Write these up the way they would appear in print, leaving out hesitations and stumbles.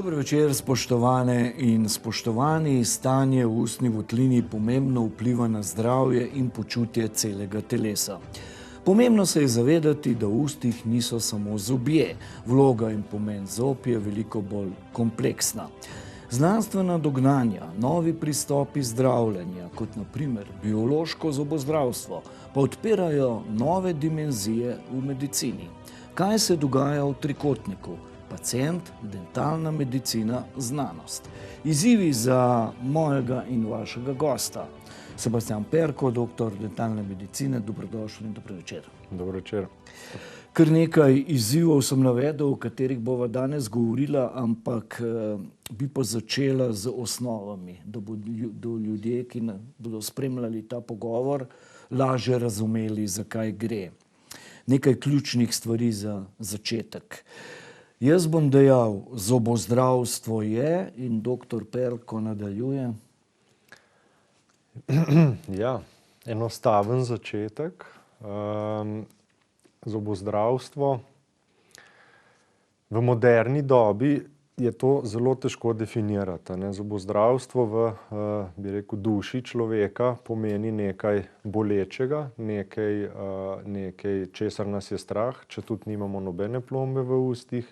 Dober večer, spoštovane in spoštovani. Stanje v ustni votlini pomembno vpliva na zdravje in počutje celega telesa. Pomembno se je zavedati, da v ustih niso samo zobje. Vloga in pomen zob je veliko bolj kompleksna. Znanstvena dognanja, novi pristopi zdravljenja, kot na primer biološko zobozdravstvo, pa odpirajo nove dimenzije v medicini. Kaj se dogaja v trikotniku? Pacient, dentalna medicina, znanost. Izzivi za mojega in vašega gosta. Sebastian Perko, doktor dentalne medicine, dobrodošli in dobro večer. Dobro večer. Kar nekaj izzivov sem navedel, o katerih bova danes govorila, ampak bi pa začela z osnovami, da bodo ljudje, ki bodo spremljali ta pogovor, lažje razumeli, zakaj gre. Nekaj ključnih stvari za začetek. Jaz bom dejal, zobozdravstvo je in doktor Perko nadaljuje. Ja, enostaven začetek. Zobozdravstvo. V moderni dobi je to zelo težko definirati. Zobozdravstvo v, bi rekel, duši človeka pomeni nekaj bolečega, nekaj, česar nas je strah, če tudi nimamo nobene plombe v ustih,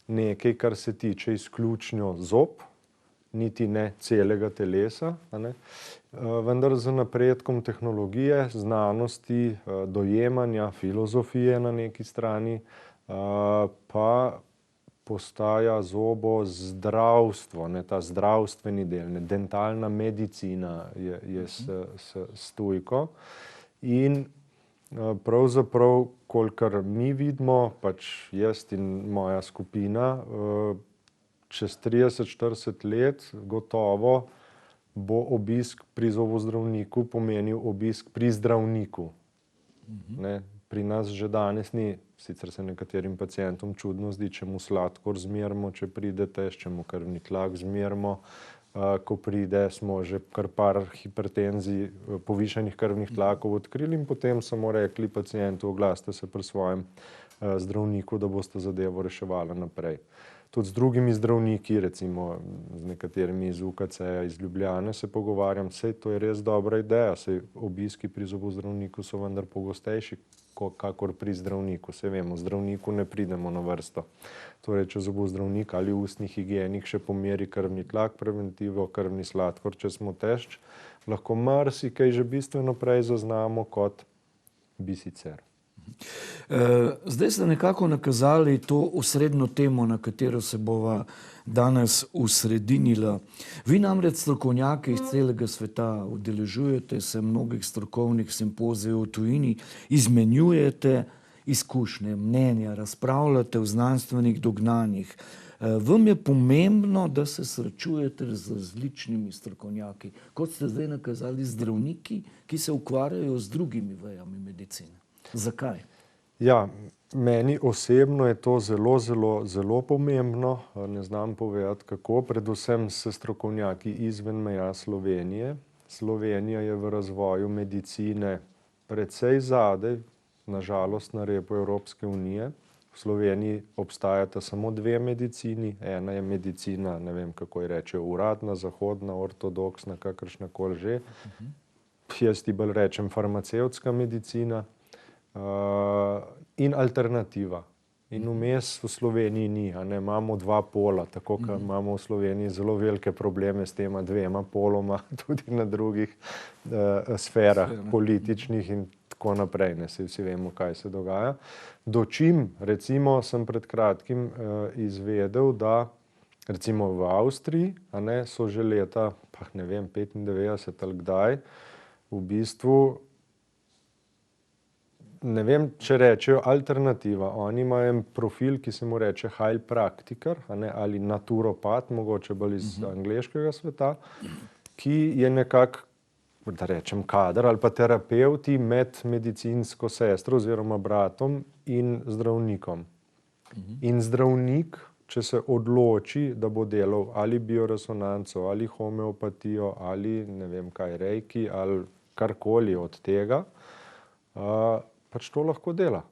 nekaj, kar se tiče izključno zob, niti ne celega telesa, vendar z napredkom tehnologije, znanosti, dojemanja, filozofije na neki strani, pa postaja zobozdravstvo, ta zdravstveni del, dentalna medicina je s tujko. In pravzaprav, kolikor mi vidimo, pač jaz in moja skupina, čez 30-40 let gotovo bo obisk pri zobozdravniku pomenil obisk pri zdravniku. Pri nas že danes ni, sicer se nekaterim pacientom čudno zdi, če mu sladkor zmerimo, če pridete, če mu krvni tlak zmerimo. Ko pride, smo že kar par hipertenzij, povišanih krvnih tlakov odkrili in potem samo rekli pacientu, oglasite se pri svojem zdravniku, da boste zadevo reševali naprej. Tudi z drugimi zdravniki, recimo z nekaterimi iz UKC-ja, iz Ljubljane se pogovarjam, sej to je res dobra ideja, sej obiski pri zobozdravniku so vendar pogostejši, kakor pri zdravniku. Sej vemo, zdravniku ne pridemo na vrsto. Torej, če zobozdravnik ali ustni higienik še pomeri krvni tlak, preventivo, krvni sladkor, če smo tešč, lahko marsikaj že bistveno prej zaznamo, kot bi sicer. Zdaj ste nekako nakazali to osrednjo temo, na katero se bova danes usredinila. Vi namreč strokovnjaki iz celega sveta udeležujete se mnogih strokovnih simpozijev v tujini, izmenjujete izkušnje, mnenja, razpravljate v znanstvenih dognanjih. Vam je pomembno, da se srečujete z različnimi strokovnjaki, kot ste zdaj nakazali zdravniki, ki se ukvarjajo z drugimi vejami medicine. Zakaj? Ja, meni osebno je to zelo pomembno. Ne znam povedati kako, predvsem s strokovnjaki izven meja Slovenije. Slovenija je v razvoju medicine precej zadaj, na žalost na repu Evropske unije. V Sloveniji obstajata samo dve medicini. Ena je medicina, ne vem kako je rečejo, uradna, zahodna, ortodoksna, kakršnakoli že. Jaz ti bolj rečem farmacevtska medicina. In alternativa. In vmes v Sloveniji ni, imamo dva pola, tako kot imamo v Sloveniji zelo velike probleme s tema dvema poloma, tudi na drugih sferah, političnih in tako naprej, saj vsi vemo, kaj se dogaja. Dočim, recimo, sem pred kratkim izvedel, da recimo v Avstriji, so že leta, pa ne vem, 95 ali kdaj, v bistvu ne vem, če rečejo alternativa. Oni imajo en profil, ki se mu reče heilpraktiker, ali naturopat, mogoče bolj iz angleškega sveta, ki je nekako, da rečem, kader ali pa terapevti med medicinsko sestro oziroma bratom in zdravnikom. In zdravnik, če se odloči, da bo delal ali bioresonanco, ali homeopatijo, ali ne vem kaj, reiki, ali karkoli od tega, pač to lahko dela.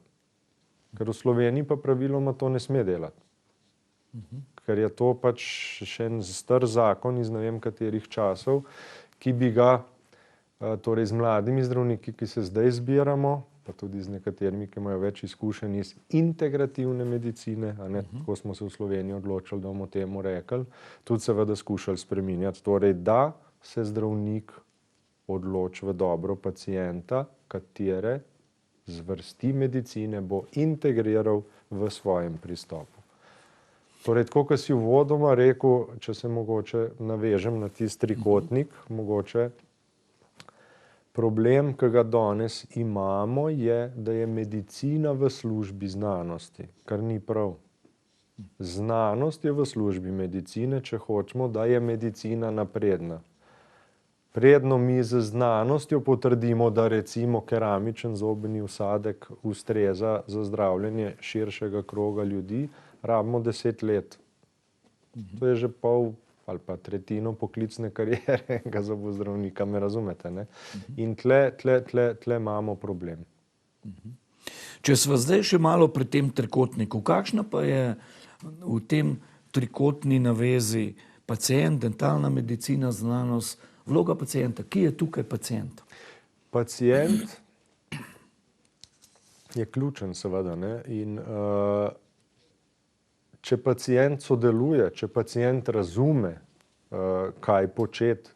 Ker v Sloveniji pa praviloma to ne sme delati. ker je to pač še en star zakon iz ne vem katerih časov, ki bi ga torej z mladimi zdravniki, ki se zdaj zbiramo, pa tudi z nekaterimi, ki imajo več izkušenj iz integrativne medicine, a ne, tako smo se v Sloveniji odločili, da bomo temu rekli, tudi seveda skušali spreminjati. Torej, da se zdravnik odloči v dobro pacienta, katere zvrsti medicine bo integriral v svojem pristopu. Torej, tako, kot si uvodoma rekel, če se mogoče navežem na tisti trikotnik, mogoče problem, ki ga danes imamo, je, da je medicina v službi znanosti, kar ni prav. Znanost je v službi medicine, če hočemo, da je medicina napredna. Predno mi z znanostjo potrdimo, da recimo keramičen zobni vsadek ustreza za zdravljenje širšega kroga ljudi, rabimo 10 let. To je že pol ali pa tretjino poklicne kariere enega zobozdravnika, me razumete, ne? In tle imamo problem. Če sva zdaj še malo pri tem trikotniku, kakšna pa je v tem trikotni navezi pacient, dentalna medicina, znanost, vloga pacienta? Ki je tukaj pacient? Pacient je ključen, seveda, ne? In če pacient sodeluje, če pacient razume, kaj početi,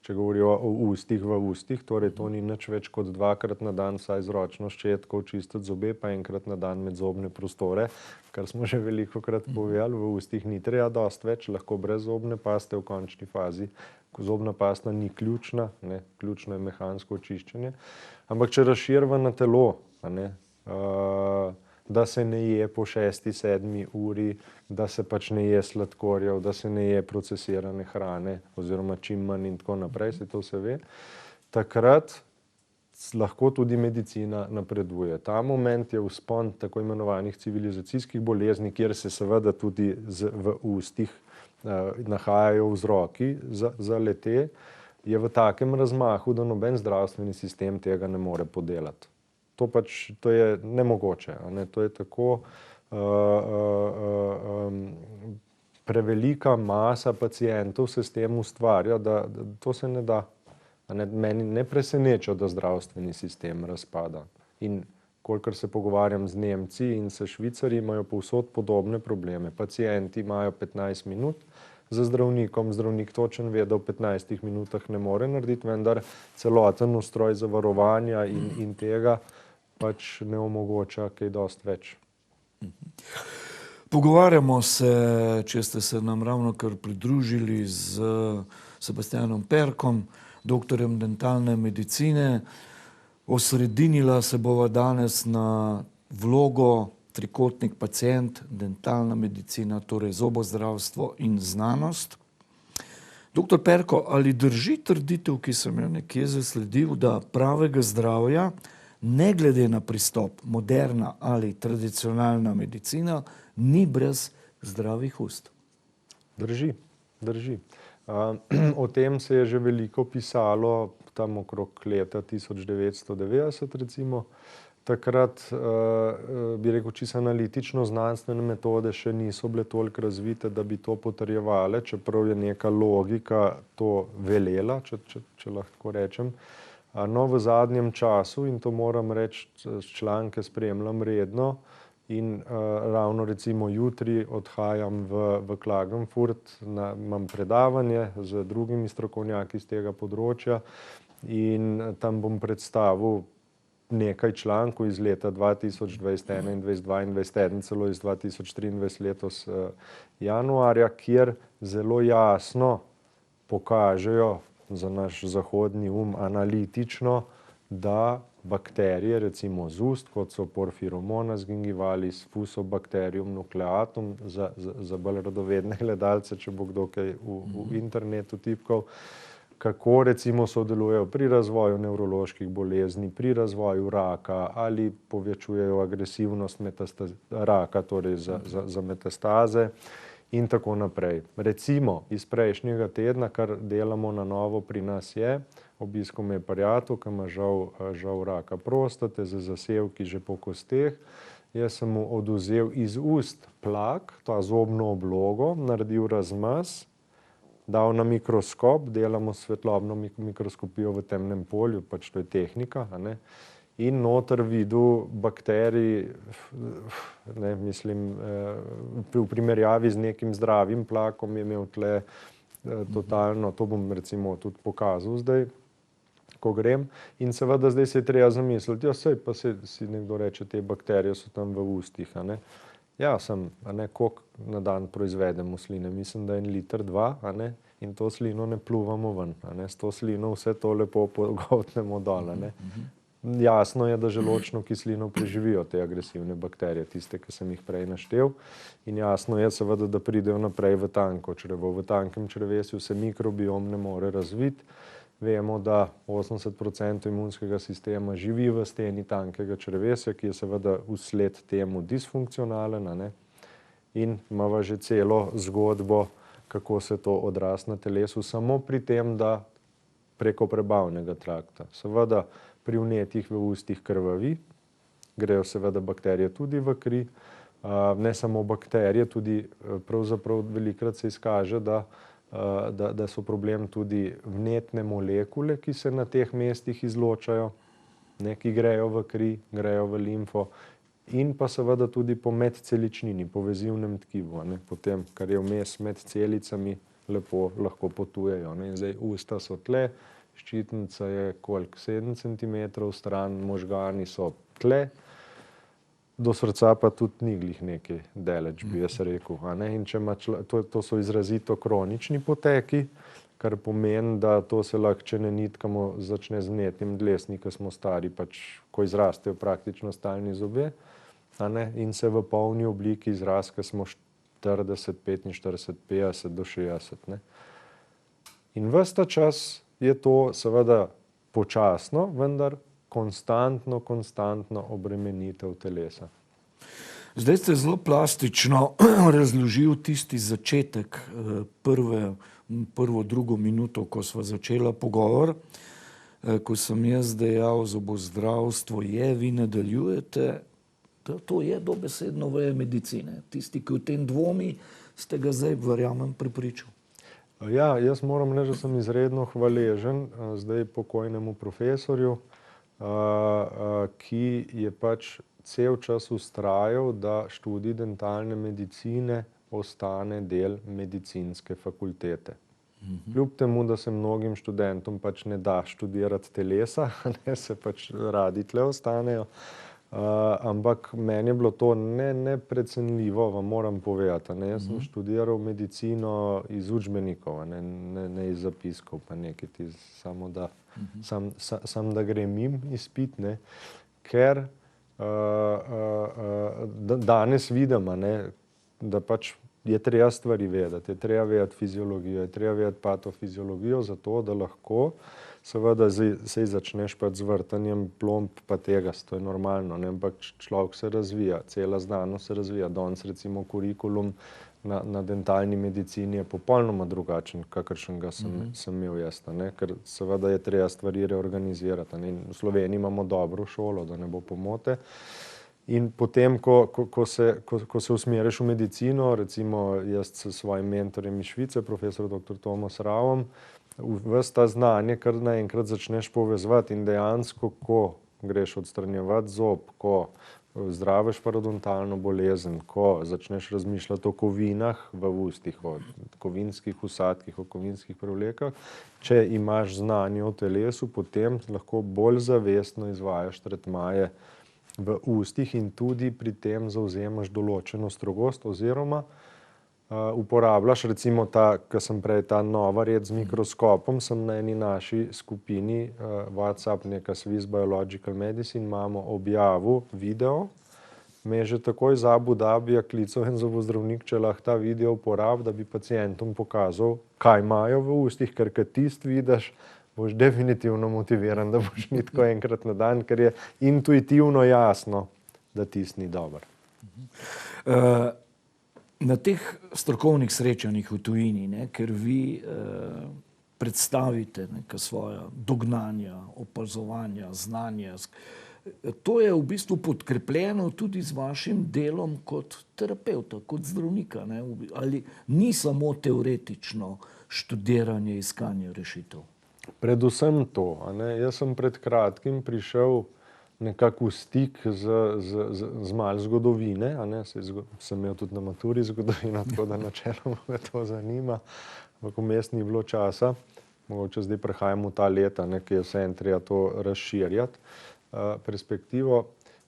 če govorijo o ustih v ustih, torej to ni nič več kot 2-krat na dan vsaj z ročno ščetko čistiti zobe, pa enkrat na dan med zobne prostore, kar smo že velikokrat povedali, v ustih ni treba dosti več, lahko brez zobne paste v končni fazi. Zobna pasta ni ključna, ne, ključno je mehansko očiščenje, ampak če razširiva na telo, a ne, da se ne je po 6-7 uri, da se pač ne je sladkorjev, da se ne je procesirane hrane oziroma čim manj in tako naprej, se to vse ve, takrat lahko tudi medicina napreduje. Ta moment je vzpon tako imenovanih civilizacijskih bolezni, kjer se seveda tudi v ustih nahajajo vzroki za le-te, je v takem razmahu, da noben zdravstveni sistem tega ne more podelati. To je nemogoče, a ne, to je tako prevelika masa pacientov se s tem ustvarja, da to se ne da. A ne, meni ne preseneča, da zdravstveni sistem razpada. In kolikor se pogovarjam z Nemci in s Švicarji, imajo povsod podobne probleme. Pacienti imajo 15 minut za zdravnikom, zdravnik točno ve, da v 15 minutah ne more narediti, vendar celoten ustroj zavarovanja in tega pač ne omogoča kaj dosti več. Pogovarjamo se, če ste se nam ravnokar pridružili, z Sebastianom Perkom, doktorjem dentalne medicine. Osredinila se bova danes na vlogo trikotnik pacient, dentalna medicina, torej zobozdravstvo in znanost. Doktor Perko, ali drži trditev, ki sem jo nekje zasledil, da pravega zdravja, ne glede na pristop, moderna ali tradicionalna medicina, ni brez zdravih ust? Drži. O tem se je že veliko pisalo tam okrog leta 1990 recimo. Takrat, bi rekel, čisto analitično znanstvene metode še niso bile toliko razvite, da bi to potrjevale, čeprav je neka logika to velela, če lahko rečem. No, v zadnjem času, in to moram reči, članke spremljam redno in ravno recimo jutri odhajam v Klagenfurt, imam predavanje z drugimi strokovnjaki iz tega področja in tam bom predstavil nekaj člankov iz leta 2021, 2022, eden celo iz 2023 letos januarja, kjer zelo jasno pokažejo za naš zahodni analitično, da bakterije, recimo z ust, kot so Porphyromonas gingivalis, Fusobacterium nucleatum, za bolj radovedne gledalce, če bo kdo kaj v internetu tipkal, kako recimo sodelujejo pri razvoju nevroloških bolezni, pri razvoju raka ali povečujejo agresivnost raka, torej za metastaze in tako naprej. Recimo iz prejšnjega tedna, kar delamo na novo pri nas je, obisko me je pariatov, ki ima žal raka prostate z zasevki že po kosteh jaz sem mu oduzel iz ust plak, ta zobno oblogo, naredil razmaz, dal na mikroskop, delamo svetlobno mikroskopijo v temnem polju, pač to je tehnika, a ne, in noter videl bakterij, ne, mislim, v primerjavi z nekim zdravim plakom je imel tle totalno, to bom recimo tudi pokazal zdaj, ko grem, in seveda zdaj se je treba zamisliti, ja, sej pa si nekdo reče, te bakterije so tam v ustih, a ne. Ja, a ne, koliko na dan proizvedemo sline, mislim, da 1 liter 2, a ne, in to slino ne pluvamo ven, a ne, s to slino vse to lepo pogoltnemo dol, a ne. Jasno je, da želodčno kislino preživijo te agresivne bakterije, tiste, ki sem jih prej naštel, in jasno je seveda, da pridejo naprej v tanko črevo. V tankem črevesju se mikrobiom ne more razviti. Vemo, da 80% imunskega sistema živi v steni tankega črevesja, ki je seveda vsled temu disfunkcionalen, a ne, in imava že celo zgodbo, kako se to odraz na telesu, samo pri tem, da preko prebavnega trakta. Seveda pri vnetjih v ustih krvavi, grejo seveda bakterije tudi v kri, ne samo bakterije, tudi pravzaprav velikokrat se izkaže, da so problem tudi vnetne molekule, ki se na teh mestih izločajo, ne, ki grejo v kri, grejo v limfo, in pa seveda tudi po medceličnini, po vezivnem tkivu, ne, potem, kar je vmes med celicami, lepo lahko potujejo, ne, in zdaj usta so tle, ščitnica je koliko, 7 centimetrov stran, možgani so tle, do srca pa tudi ni glih nekaj daleč, bi jaz rekel, a ne, in če ima to so izrazito kronični poteki, kar pomeni, da to se lahko, če ne nitkamo, začne z vnetjem dlesni, ko smo stari, pač, ko izrastejo praktično stalni zobje, a ne, in se v polni obliki izraz, ko smo 40, 45, 50 do 60, ne. In ves ta čas je to seveda počasno, vendar konstantno obremenitev telesa. Zdaj ste zelo plastično razložil tisti začetek, prvo, drugo minuto, ko sva začela pogovor, ko sem jaz dejal, zobozdravstvo je, vi nadaljujete, da to je dobesedno veja medicine. Tisti, ki v tem dvomi, ste ga zdaj, verjamem, prepričal. Ja, jaz moram reči, da sem izredno hvaležen zdaj pokojnemu profesorju, ki je pač cel čas vztrajal, da študij dentalne medicine ostane del medicinske fakultete. Kljub temu, da se mnogim študentom pač ne da študirati telesa, ne, se pač radi tle ostanejo, ampak meni je bilo to neprecenljivo, vam moram povedati, ne, jaz sem študiral medicino iz učbenikov, ne iz zapiskov, pa nekaj ti samo da, sam da grem mimo izpit, ne, ker danes vidim, ne, da pač je treba stvari vedeti, je treba vedeti fiziologijo, je treba vedeti patofiziologijo, zato da lahko seveda sej začneš pač z vrtanjem plomb pa tega, to je normalno, ne, ampak človek se razvija, cela znanost se razvija, danes recimo kurikulum na dentalni medicini je popolnoma drugačen, kakršnega sem imel jaz, ne, ker seveda je treba stvari reorganizirati, ne, in v Sloveniji imamo dobro šolo, da ne bo pomote. In potem, ko se usmeriš v medicino, recimo jaz s svojim mentorjem iz Švice, profesor dr. Tomas Ravom, ves ta znanje kar naenkrat začneš povezovati in dejansko, ko greš odstranjevati zob, ko zdraviš parodontalno bolezen, ko začneš razmišljati o kovinah v ustih, o kovinskih vsadkih, o kovinskih prevlekah, če imaš znanje o telesu, potem lahko bolj zavestno izvajaš tretmaje v ustih in tudi pri tem zavzemaš določeno strogost oziroma uporabljaš recimo ko sem prej ta nova red z mikroskopom, sem na eni naši skupini WhatsApp, neka Swiss Biological Medicine, imamo objavil video, me je že takoj iz Abu Dhabija klical en zobozdravnik, če lahko ta video uporabi, da bi pacientom pokazal, kaj imajo v ustih, ker kad tisti vidiš, boš definitivno motiviran, da boš ni tako enkrat na dan, ker je intuitivno jasno, da tisti ni dober. Na teh strokovnih srečanjih v tujini, ne, ker vi predstavite neka svoja dognanja, opazovanja, znanja, to je v bistvu podkrepljeno tudi z vašim delom kot terapevta, kot zdravnika, ne? Ali ni samo teoretično študiranje, iskanje rešitev? Predvsem to. A ne? Jaz sem pred kratkim prišel nekako v stik z malo zgodovine. A ne? Sem imel tudi na maturi zgodovino, tako da načeloma me to zanima. Ampak vmes ni bilo časa. Mogoče zdaj prehajamo v ta leta, ki je vseeno treba to razširjati. Perspektivo.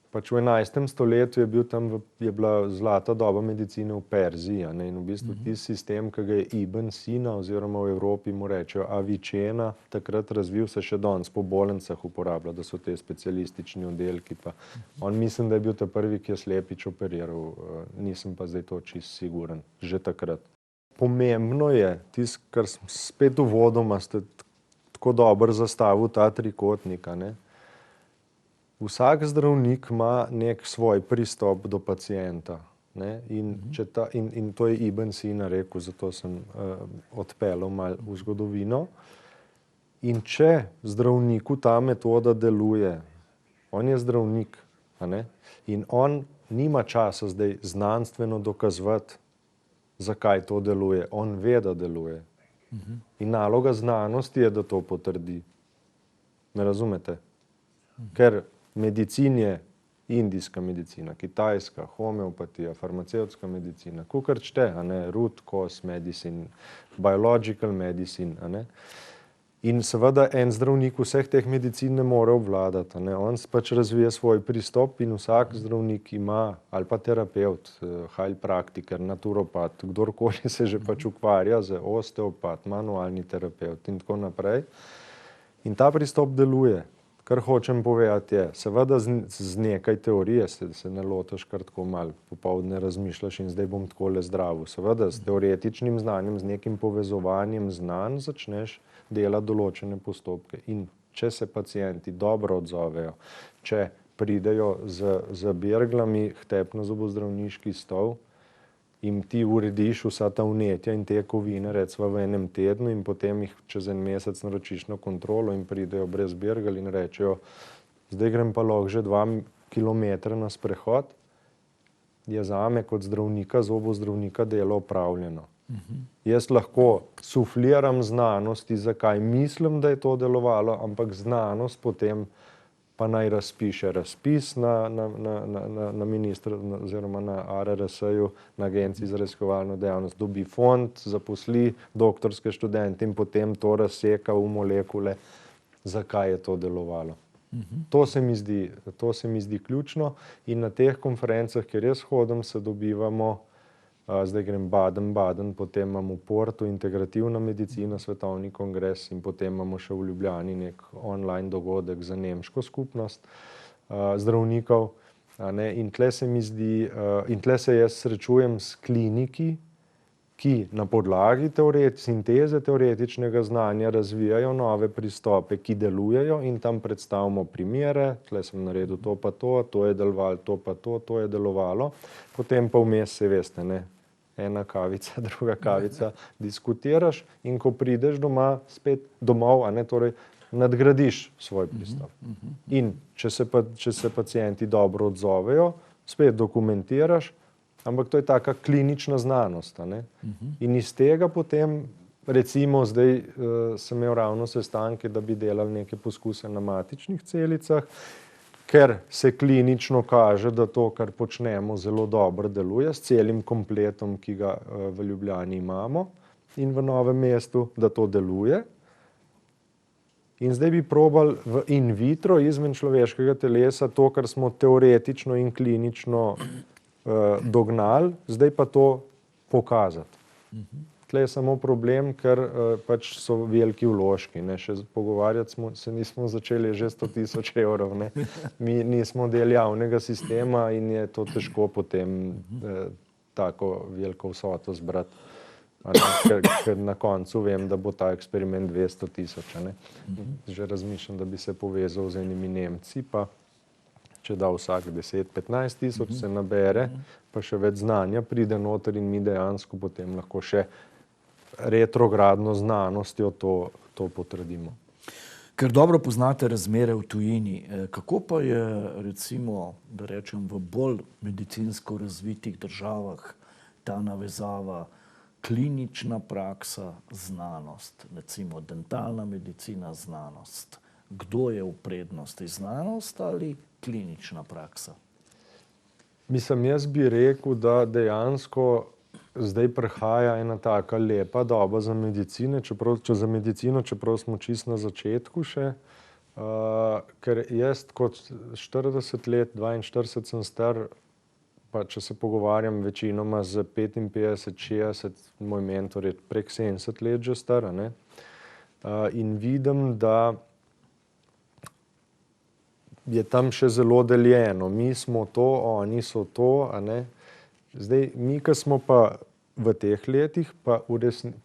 Pač v 11. stoletju je bila zlata doba medicine v Perziji. A ne? In v bistvu tisti sistem, ki ga je Ibn Sina oziroma v Evropi mu rečejo Avicenna, takrat razvil, se še danes po bolnicah uporablja, da so te specialistični oddelki. Pa. On mislim, da je bil ta prvi, ki je slepič operiral. Nisem pa zdaj to čisto siguren. Že takrat. Pomembno je, tisto, kar spet uvodoma ste tako dobro zastavil ta trikotnik, a ne? Vsak zdravnik ima nek svoj pristop do pacienta. Ne? In to je Ibn Sina rekel, zato sem odpeljal malo v zgodovino. In če zdravniku ta metoda deluje, on je zdravnik, a ne? In on nima časa zdaj znanstveno dokazovati, zakaj to deluje. On ve, da deluje. In naloga znanosti je, da to potrdi. Ne razumete? Ker medicin je indijska medicina, kitajska, homeopatija, farmacevtska medicina, kakor čte, a ne, root cause medicine, biological medicine, a ne. In seveda en zdravnik vseh teh medicin ne more obvladati, a ne. On pač razvije svoj pristop in vsak zdravnik ima, ali pa terapeut, heilpraktiker, naturopat, kdorkoli se že pač ukvarja z osteopat, manualni terapeut in tako naprej. In ta pristop deluje. Kar hočem povedati je, seveda z nekaj teorije se ne lotiš kar tako malo popoldne razmišljaš in zdaj bom takole zdravil. Seveda s teoretičnim znanjem, z nekim povezovanjem znanj začneš delati določene postopke. In če se pacienti dobro odzovejo, če pridejo z berglami k tebi na zobozdravniški stol, jim ti urediš vsa ta vnetja in te kovine recimo v enem tednu in potem jih čez en mesec naročiš na kontrolo in pridejo brez bergel in rečejo, zdaj grem pa lahko že 2 kilometra na sprehod, je zame kot zdravnika, zobozdravnika delo opravljeno. Jaz lahko sufliram znanosti, zakaj mislim, da je to delovalo, ampak znanost potem pa naj razpiše razpis na ministru oziroma na ARRS-ju, na Agenciji za raziskovalno dejavnost, dobi fond, zaposli doktorske študente in potem to razseka v molekule, zakaj je to delovalo. To se mi zdi ključno in na teh konferencah, kjer jaz hodim, se dobivamo, zdaj grem Baden, potem imam v Portu integrativna medicina, svetovni kongres in potem imamo še v Ljubljani nek online dogodek za nemško skupnost zdravnikov. In tle se mi zdi, in tle se jaz srečujem s kliniki, ki na podlagi sinteze teoretičnega znanja razvijajo nove pristope, ki delujejo in tam predstavimo primere, tle sem naredil to pa to je delovalo, to pa to je delovalo, potem pa vmes se veste, ne, ena kavica, druga kavica, diskutiraš in ko prideš spet domov, a ne, torej nadgradiš svoj pristop. In če se pacienti dobro odzovejo, spet dokumentiraš, ampak to je taka klinična znanost, a ne. In iz tega potem, recimo zdaj sem imel ravno sestanke, da bi delali neke poskuse na matičnih celicah, ker se klinično kaže, da to, kar počnemo, zelo dobro deluje s celim kompletom, ki ga v Ljubljani imamo in v Novem mestu, da to deluje. In zdaj bi probali v in vitro izven človeškega telesa to, kar smo teoretično in klinično dognali, zdaj pa to pokazati. Tle je samo problem, ker pač so veliki vložki, ne, še pogovarjati se nismo začeli že 100 000 evrov, ne. Mi nismo del javnega sistema in je to težko potem tako veliko vsoto zbrati, ker na koncu vem, da bo ta eksperiment 200 000, ne. Že razmišljam, da bi se povezal z enimi Nemci, pa če da vsak 10-15 tisoč se nabere, pa še več znanja pride noter in mi dejansko potem lahko še retrogradno znanostjo to potrdimo. Ker dobro poznate razmere v tujini, kako pa je recimo, da rečem, v bolj medicinsko razvitih državah ta navezava klinična praksa, znanost, recimo dentalna medicina, znanost. Kdo je v prednosti, znanost ali klinična praksa? Mislim, jaz bi rekel, da dejansko zdaj prihaja ena taka lepa doba za medicino, čeprav smo čisto na začetku še, ker jaz kot 40 let, 42 sem star, pa če se pogovarjam večinoma z 55, 60, moj mentor je prek 70 let že star, ne? In vidim, da je tam še zelo deljeno. Mi smo to, oni so to, a ne. Zdaj, mi, ki smo pa v teh letih, pa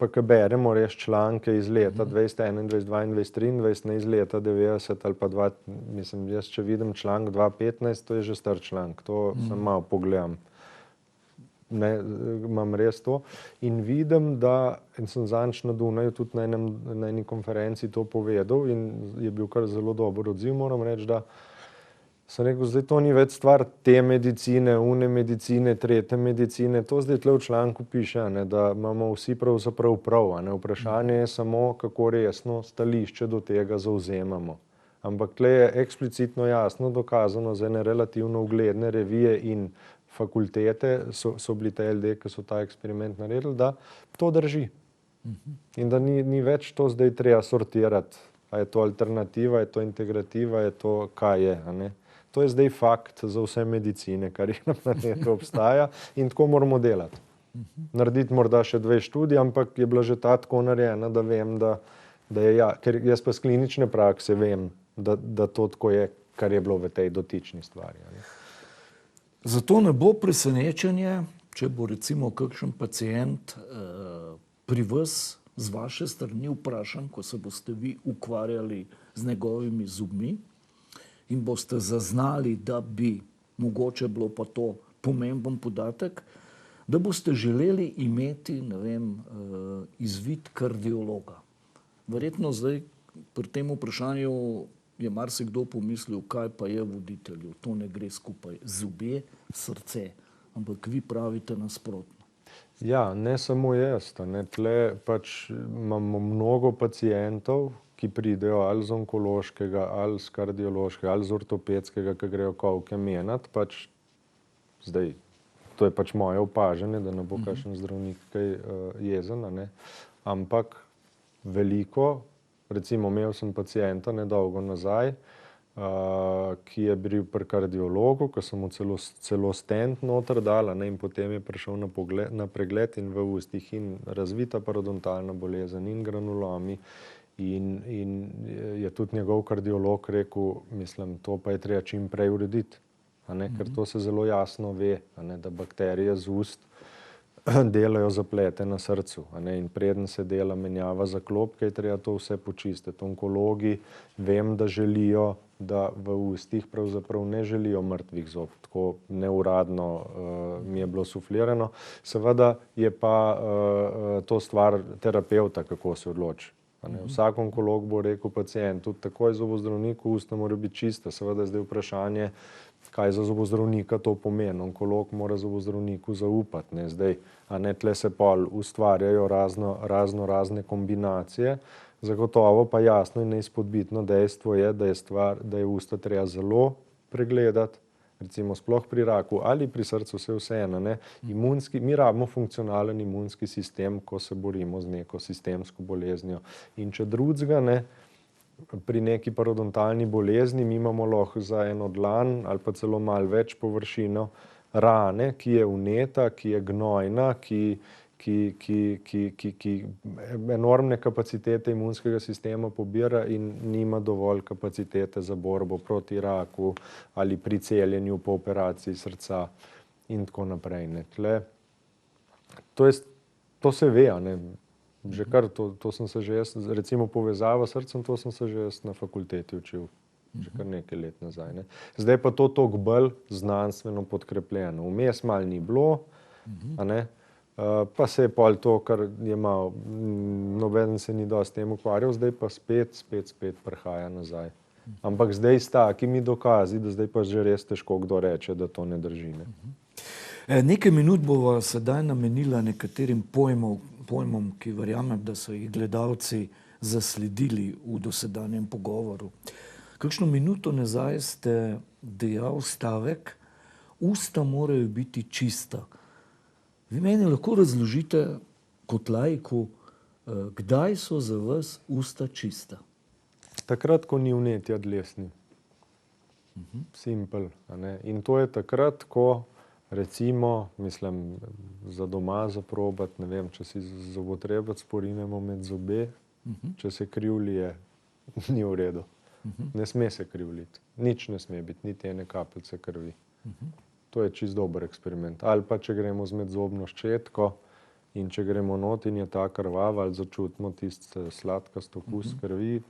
ki beremo res članke iz leta 2021, 2022, 2023, ne iz leta 90 ali pa mislim, jaz če vidim članek 2015, to je že star članek, to sem malo pogledam. Ne, imam res to. In vidim, da, in sem zadnjič na Dunaju tudi na eni konferenci to povedal in je bil kar zelo dober odziv, moram reči, da sem rekel, zdaj to ni več stvar te medicine, une medicine, tretje medicine, to zdaj tle v članku piše, ne, da imamo vsi pravzaprav prav, a ne, vprašanje je samo, kako resno stališče do tega zavzemamo. Ampak tle je eksplicitno jasno dokazano z ene relativno ugledne revije in fakultete, so bili te LD, ki so ta eksperiment naredili, da to drži. In da ni več to zdaj treba sortirati, a je to alternativa, je to integrativa, je to kaj je, a ne. To je zdaj fakt za vse medicine, kar jih na planetu obstaja in tako moramo delati. Narediti morda še 2 študije, ampak je bila že ta tako narejena, da vem, da je ker jaz pa z klinične prakse vem, da to tako je, kar je bilo v tej dotični stvari. Ne. Zato ne bo presenečenje, če bo recimo kakšen pacient pri vas z vaše strani vprašan, ko se boste vi ukvarjali z njegovimi zobmi in boste zaznali, da bi mogoče bilo pa to pomemben podatek, da boste želeli imeti, ne vem, izvid kardiologa. Verjetno zdaj pri tem vprašanju je marsikdo pomislil, kaj pa je voditelju, to ne gre skupaj, zobje, srce, ampak vi pravite nasprotno. Ja, ne samo jaz, ne, tle pač imamo mnogo pacientov, ki pridejo ali z onkološkega, ali z kardiološkega, ali z ortopedskega, ki grejo kolke menjati, pač zdaj, to je pač moje opažanje, da ne bo kakšen zdravnik kaj jezen, ne, ampak veliko, recimo imel sem pacienta nedolgo nazaj, ki je bil pri kardiologu, ko sem mu celo stent noter dal, ne, in potem je prišel na pregled in v ustih in razvita parodontalna bolezen in granulomi in je tudi njegov kardiolog rekel, mislim, to pa je treba čim prej urediti, a ne, ker to se zelo jasno ve, a ne, da bakterije z ust delajo zaplete na srcu, a ne, in preden se dela menjava zaklopke, je treba to vse počistiti. Onkologi vem, da želijo, da v ustih pravzaprav ne želijo mrtvih zob, tako neuradno mi je bilo suflirano. Seveda je pa to stvar terapevta, kako se odloči. Vsak onkolog bo rekel pacientu, takoj zobozdravniku, usta mora biti čista. Seveda je zdaj vprašanje, kaj za zobozdravnika to pomeni. Onkolog mora zobozdravniku zaupati, ne, zdaj, a ne, tle se pol ustvarjajo razne kombinacije. Zagotovo pa jasno in neizpodbitno dejstvo je, da je usta treba zelo pregledati, recimo sploh pri raku ali pri srcu, vseeno, ne. Mi rabimo funkcionalen imunski sistem, ko se borimo z neko sistemsko boleznijo. In če drugega, ne, pri neki parodontalni bolezni mi imamo lahko za eno dlan ali pa celo malo več površino rane, ki je vneta, ki je gnojna, ki enormne kapacitete imunskega sistema pobira in nima dovolj kapacitete za borbo proti raku ali pri celjenju po operaciji srca in tako naprej, ne. To se ve, a ne. Že kar, to sem se že jaz, recimo povezava s srcem, to sem se že jaz na fakulteti učil, že kar nekaj let nazaj, ne. Zdaj pa to toliko bolj znanstveno podkrepljeno. Vmes malo ni bilo, a ne. pa se je pol to, kar je malo, noben se ni dosti tem ukvarjal, zdaj pa spet prihaja nazaj. Ampak zdaj s takimi dokazi, da zdaj pa že res težko kdo reče, da to ne drži. Ne? Nekaj minut bova sedaj namenila nekaterim pojmom, ki verjamem, da so jih gledalci zasledili v dosedanjem pogovoru. Kakšno minuto nazaj ste dejal stavek, usta morajo biti čista. Vi meni lahko razložite kot laiku, kdaj so za vas usta čista? Takrat, ko ni vnetja dlesni. Simpel. In to je takrat, ko recimo, mislim, za doma zaprobati, ne vem, če si zobotrebec porinemo med zobe, če se krivlje, ni v redu. Ne sme se krivljiti. Nič ne sme biti, niti ene kapljice krvi. To je čist dober eksperiment. Ali pa, če gremo z medzobno ščetko in če gremo not in je ta krvava, ali začutimo tisti sladkast okus krvi,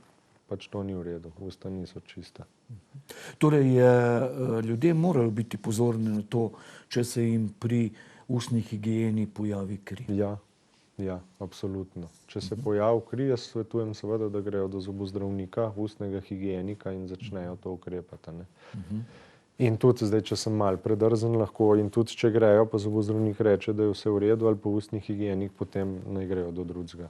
pač to ni v redu. Usta niso čista. Torej, ljudje morajo biti pozorni na to, če se jim pri ustni higieni pojavi kri. Ja, absolutno. Če se pojavi kri, jaz svetujem seveda, da grejo do zobozdravnika, ustnega higienika in začnejo to ukrepati. In tudi zdaj, če sem malo predrzen lahko, in tudi če grejo, pa zobozdravnik reče, da je vse v redu, ali pa ustni higienik, potem naj grejo do drugega.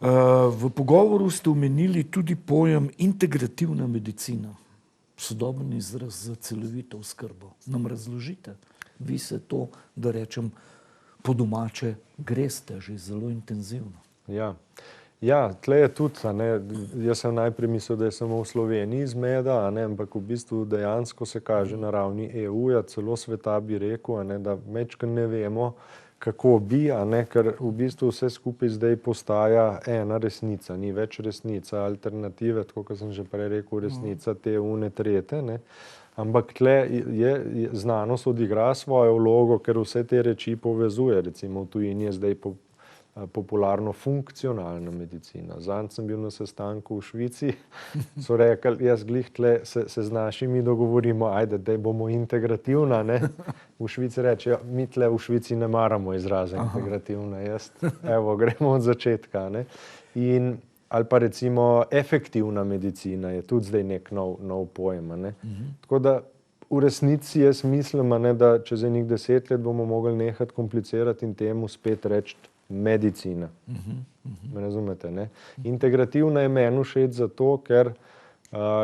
V pogovoru ste omenili tudi pojem integrativna medicina. Sodoben izraz za celovito oskrbo. Nam razložite? Vi se to, da rečem, po domače greste že zelo intenzivno. Ja, tle je tudi, jaz sem najprej mislil, da je samo v Sloveniji zmeda, ampak v bistvu dejansko se kaže na ravni EU-ja, celo sveta bi rekel, da majčkeno ne vemo, kako bi, ker v bistvu vse skupaj zdaj postaja ena resnica, ni več resnica alternative, tako kot sem že prej rekel, resnica te trete, ampak tle je znanost odigra svojo vlogo, ker vse te reči povezuje, recimo v tujini je zdaj popularno funkcionalna medicina. Zadnjič sem bil na sestanku v Švici, so rekli, jaz glih tle se z našimi dogovorimo, ajde, da bomo integrativna, V Švici reče, mi tle v Švici ne maramo izraza integrativna, evo, gremo od začetka, ali pa recimo efektivna medicina je tudi zdaj nek nov pojem, Tako da v resnici jaz mislim, da čez enih 10 let bomo mogli nehati komplicirati in temu spet reči medicina. Me razumete, Integrativna je meni všeč zato, ker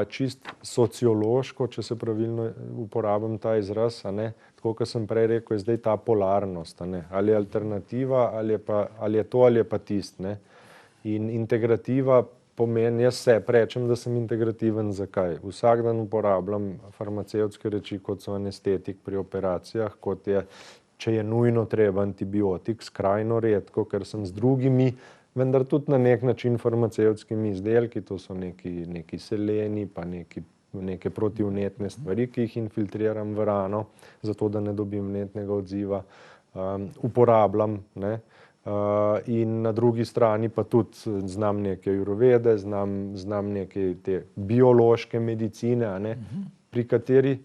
čist sociološko, če se pravilno uporabim ta izraz, tako kot sem prej rekel, je zdaj ta polarnost, ali je alternativa, ali je to, ali je pa tist, In integrativa pomeni, jaz se rečem, da sem integrativen, zakaj? Vsak dan uporabljam farmacevtske reči, kot so anestetik pri operacijah, kot je, če je nujno treba antibiotik, skrajno redko, ker sem z drugimi, vendar tudi na nek način farmacevtskimi izdelki, to so neki seleni, pa neke protivnetne stvari, ki jih infiltriram v rano, zato da ne dobim vnetnega odziva, uporabljam, in na drugi strani pa tudi znam neke ajurvede, znam neke te biološke medicine, pri kateri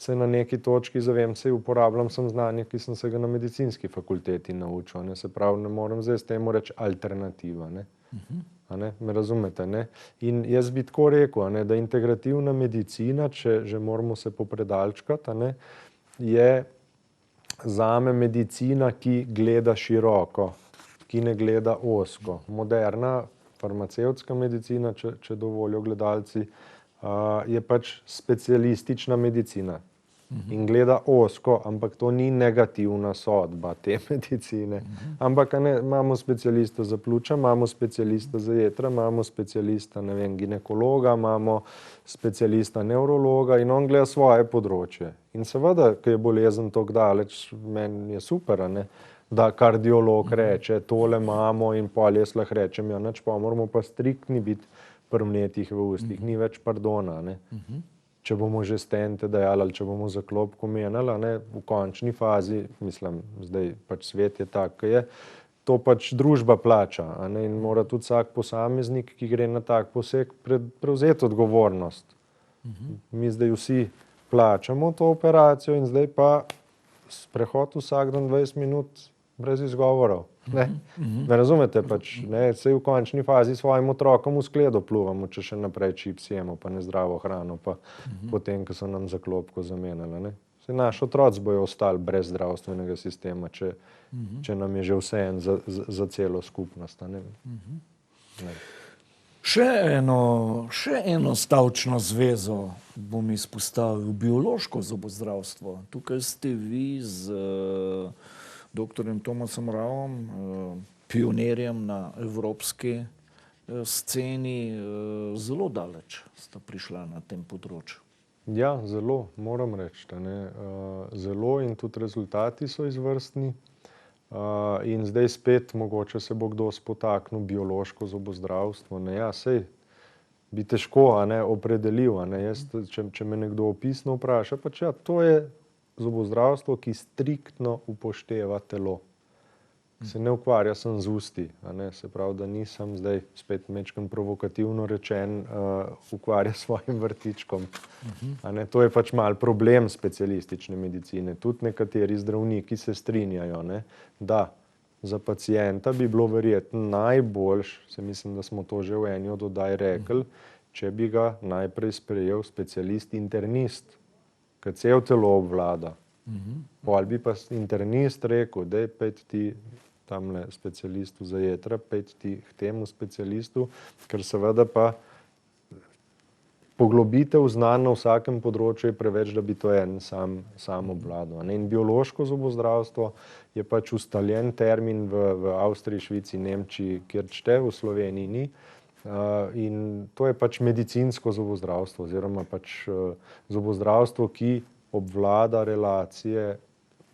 se na neki točki zavem, se uporabljam sem znanje, ki sem se ga na medicinski fakulteti naučil, Se pravi, ne morem zdaj s temu reči alternativa, Me razumete, In jaz bi tako rekel, da integrativna medicina, če že moramo se popredalčkati, je zame medicina, ki gleda široko, ki ne gleda ozko. Moderna farmacevtska medicina, če dovolijo gledalci, je pač specialistična medicina in gleda ozko, ampak to ni negativna sodba te medicine. Ampak imamo specialista za pljuča, imamo specialista za jetra, imamo specialista, ginekologa, imamo specialista nevrologa in on gleda svoje področje. In seveda, ko je bolezen toliko daleč, meni je super, da kardiolog reče, tole imamo in pol jaz lahko rečem, nič pa moramo pa striktni biti pri vnetih v ustih, ni več pardona, Če bomo že stente dajali ali če bomo zaklopko menjali, v končni fazi, mislim, zdaj pač svet je tak, ki je, to pač družba plača, in mora tudi vsak posameznik, ki gre na tak poseg, prevzeti odgovornost. Mi zdaj vsi plačamo to operacijo in zdaj pa sprehod vsak dan 20 minut brez izgovorov. Ne razumete pač, ne, saj v končni fazi svojim otrokom v skledo pluvamo, če še naprej čips jemo, pa nezdravo hrano, pa potem, ko so nam zaklopko zamenjali, ne. Saj naši otroci bojo ostali brez zdravstvenega sistema, če nam je že vseeno za celo skupnost, a ne. Ne. Še eno stavčno zvezo bom izpostavil, biološko zobozdravstvo. Tukaj ste vi z doktorjem Tomasom Ravom, pionirjem na evropski sceni, zelo daleč sta prišla na tem področju. Ja, zelo, moram reči, ne. Zelo in tudi rezultati so izvrstni. In zdaj spet mogoče se bo kdo spotaknil biološko zobozdravstvo, ne, ja, saj bi težko, a ne, opredelil, a ne, jaz, če me nekdo opisno vpraša, pač ja, to je zobozdravstvo, ki striktno upošteva telo. Se ne ukvarja sem z usti, a ne, se pravi, da nisem zdaj spet majčkeno provokativno rečen, ukvarja s svojim vrtičkom. A ne, to je pač malo problem specialistične medicine. Tudi nekateri zdravniki se strinjajo, ne, da za pacienta bi bilo verjetno najboljše, se mislim, da smo to že v eni od oddaj rekli, če bi ga najprej sprejel specialist internist, ki celo telo obvlada. Pol bi pa internist rekel, daj pojdi ti tamle specialistu za jetra, pojdi ti k temu specialistu, ker seveda pa poglobitev znanj na vsakem področju je preveč, da bi to en sam obvladal. In biološko zobozdravstvo je pač ustaljen termin v Avstriji, Švici, Nemčiji, kjer čte, v Sloveniji ni. In to je pač medicinsko zobozdravstvo oziroma pač zobozdravstvo, ki obvlada relacije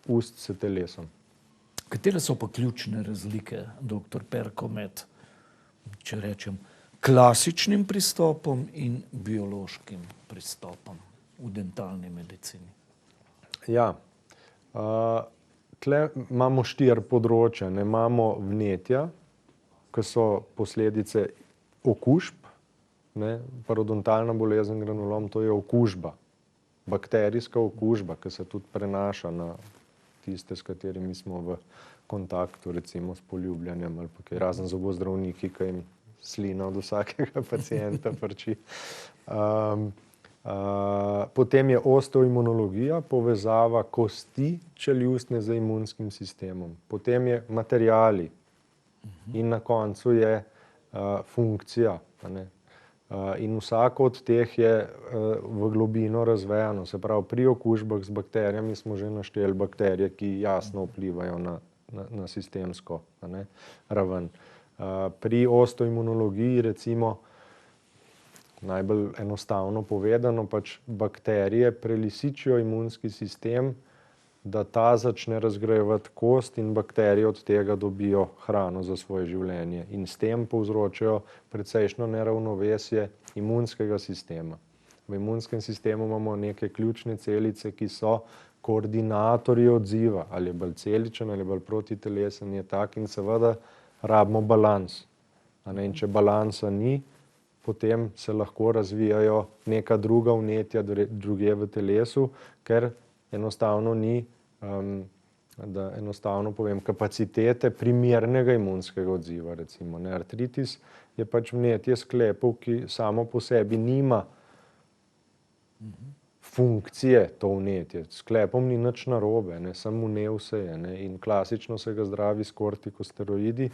ust s telesom. Katere so pa ključne razlike, doktor Perko, med, če rečem, klasičnim pristopom in biološkim pristopom v dentalni medicini? Ja, tle imamo 4 področja, ne, imamo vnetja, ki so posledice okužb, ne, parodontalna bolezen granulom, to je okužba, bakterijska okužba, ki se tudi prenaša na tiste, s katerimi smo v kontaktu, recimo s poljubljanjem ali pa kaj, razen zobozdravniki, ki jim slina od vsakega pacienta frči. Potem je osteoimunologija, povezava kosti čeljustne z imunskim sistemom. Potem je materiali in na koncu je funkcija, a ne. In vsako od teh je v globino razvejano. Se pravi, pri okužbah z bakterijami smo že našteli bakterije, ki jasno vplivajo na sistemsko, a ne, raven. Pri osteoimunologiji recimo, najbolj enostavno povedano, pač bakterije prelisičijo imunski sistem, da ta začne razgrajevati kost in bakterije od tega dobijo hrano za svoje življenje in s tem povzročajo precejšnjo neravnovesje imunskega sistema. V imunskem sistemu imamo neke ključne celice, ki so koordinatorji odziva, ali je bolj celičen ali je bolj protitelesen, je tak, in seveda rabimo balans. A ne, in če balansa ni, potem se lahko razvijajo neka druga vnetja drugje v telesu, ker enostavno ni, da enostavno povem, kapacitete primernega imunskega odziva, recimo, ne. Artritis je pač vnetje sklepov, ki samo po sebi nima funkcije, to vnetje. S sklepom ni nič narobe, ne, samo vnel se je, ne, in klasično se ga zdravi s kortikosteroidi,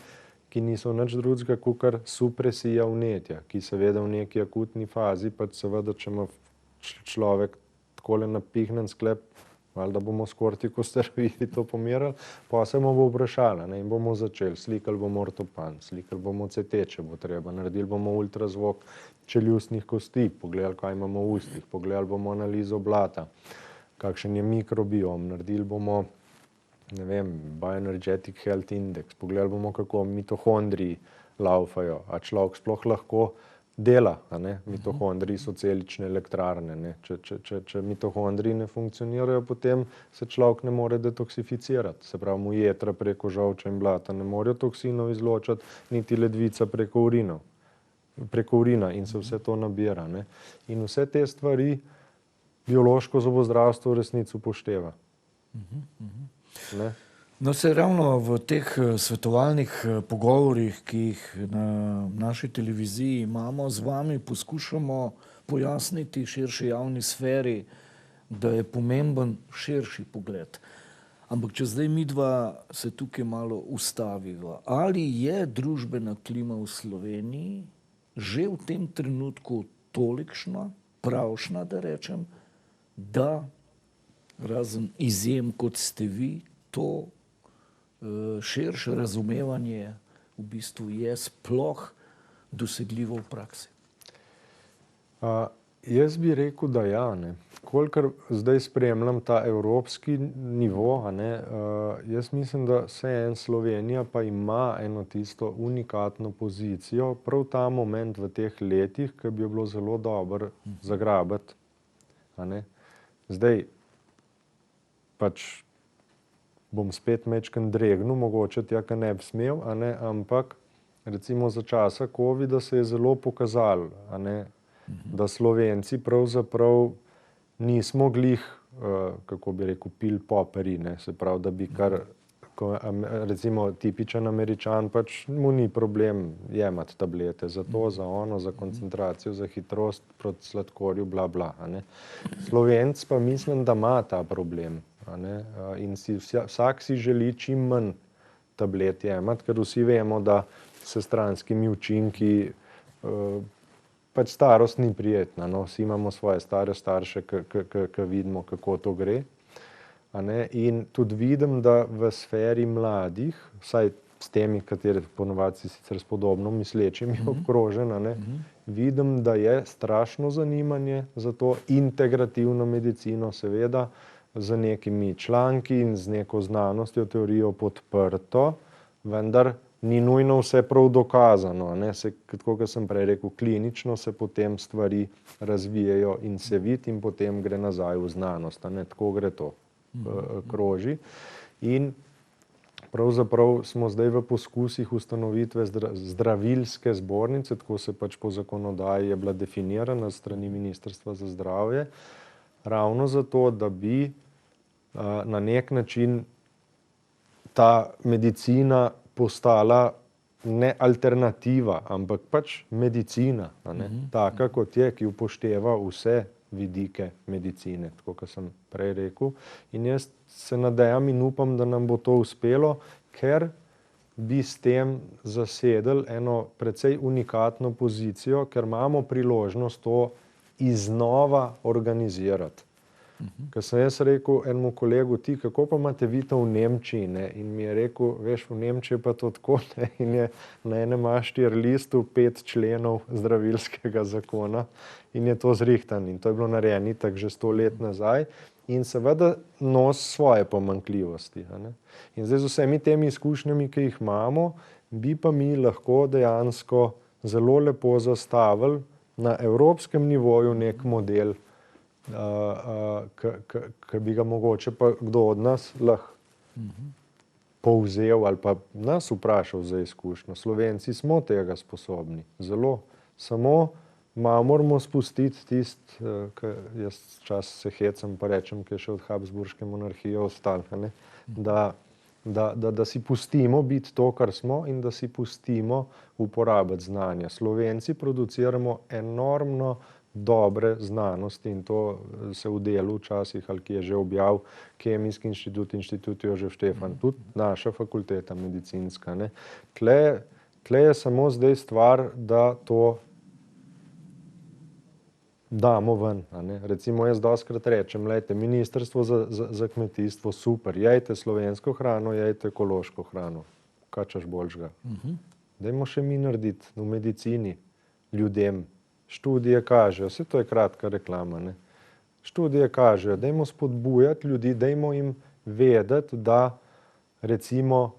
ki niso nič drugega kakor supresija vnetja, ki seveda v neki akutni fazi, pač seveda, če ima človek takole napihnen sklep, valjda bomo s kortikosteroidi to pomirili, pa se bomo vprašali, ne, in bomo začeli, slikali bomo ortopan, slikali bomo CT, če bo treba, naredili bomo ultrazvok čeljustnih kosti, pogledali, kaj imamo v ustih, pogledali bomo analizo blata, kakšen je mikrobiom, naredili bomo, ne vem, Bioenergetic Health Index, pogledali bomo, kako mitohondriji laufajo, a človek sploh lahko dela, a ne, mitohondriji so celične elektrarne, ne, če mitohondriji ne funkcionirajo, potem se človek ne more detoksificirati, se pravi, mu jetra preko žolča in blata ne morejo toksinov izločati, niti ledvica preko urina in se vse to nabira, ne. In vse te stvari biološko zobozdravstvo v resnici upošteva. Ne? No, se ravno v teh svetovalnih pogovorih, ki jih na naši televiziji imamo z vami, poskušamo pojasniti širši javni sferi, da je pomemben širši pogled. Ampak če zdaj midva se tukaj malo ustaviva, ali je družbena klima v Sloveniji že v tem trenutku tolikšna, pravšna, da rečem, da razen izjem, kot ste vi, to širše razumevanje v bistvu je sploh dosegljivo v praksi? Jaz bi rekel, da ja. Kolikor zdaj spremljam ta evropski nivo, jaz mislim, da vseeno Slovenija pa ima eno tisto unikatno pozicijo, prav ta moment v teh letih, ki bi jo bilo zelo dobro zagrabiti. Zdaj, pač bom spet majčkeno dregnil, mogoče tja, ka ne bi smel, ampak recimo za časa covida se je zelo pokazalo, da Slovenci pravzaprav nismo glih, kako bi rekel, pil poperi, se pravi, da bi kar, recimo tipičen Američan, pač mu ni problem jemati tablete za to, za ono, za koncentracijo, za hitrost proti sladkorju, bla, bla. Slovenc pa mislim, da ima ta problem. In vsak si želi čim manj tablet jemati, ker vsi vemo, da se stranskimi učinki pač starost ni prijetna. Vsi imamo svoje stare starše, ki vidimo, kako to gre. In tudi vidim, da v sferi mladih, vsaj s temi, kateri ponovadi si sicer s podobno mislečimi obkrožen, vidim, da je strašno zanimanje za to integrativno medicino, seveda, z nekimi članki in z neko znanostjo, teorijo podprto, vendar ni nujno vse prav dokazano. Tako kot sem prej rekel, klinično se potem stvari razvijajo in se vidi in potem gre nazaj v znanost. Tako gre to, kroži. In pravzaprav smo zdaj v poskusih ustanovitve zdravilske zbornice, tako se pač po zakonodaji je bila definirana s strani Ministrstva za zdravje, ravno zato, da bi na nek način ta medicina postala ne alternativa, ampak pač medicina, taka kot je, ki upošteva vse vidike medicine, tako kot sem prej rekel. In jaz se nadejam in upam, da nam bo to uspelo, ker bi s tem zasedli eno precej unikatno pozicijo, ker imamo priložnost to iznova organizirati. Ker sem jaz rekel enemu kolegu, ti, kako pa imate vi to v Nemčiji, in mi je rekel, veš, v Nemčiji pa to tako, in je na enem A4 listu 5 členov zdravilskega zakona in je to zrihtan. In to je bilo narejeno itak že 100 let nazaj in seveda nosi svoje pomanjkljivosti. In zdaj z vsemi temi izkušnjami, ki jih imamo, bi pa mi lahko dejansko zelo lepo zastavili na evropskem nivoju nek model, ki bi ga mogoče pa kdo od nas lahko povzel ali pa nas vprašal za izkušnjo. Slovenci smo tega sposobni, zelo. Samo malo moramo spustiti tisti, jaz čas se hecam pa rečem, ki je še od Habsburške monarhije ostal, da si pustimo biti to, kar smo in da si pustimo uporabiti znanja. Slovenci produciramo enormno dobre znanosti in to se v delu včasih, ali ki je že objavil Kemijski inštitut Jožef Štefan, tudi naša fakulteta medicinska. Tle je samo zdaj stvar, da to damo ven. Recimo jaz dostikrat rečem, glejte, Ministrstvo za kmetijstvo, super, jejte slovensko hrano, jejte ekološko hrano. Kaj češ boljšega? Dajmo še mi narediti v medicini ljudem. Študije kažejo, vse to je kratka reklama, Študije kažejo, dajmo spodbujati ljudi, dajmo jim vedeti, da recimo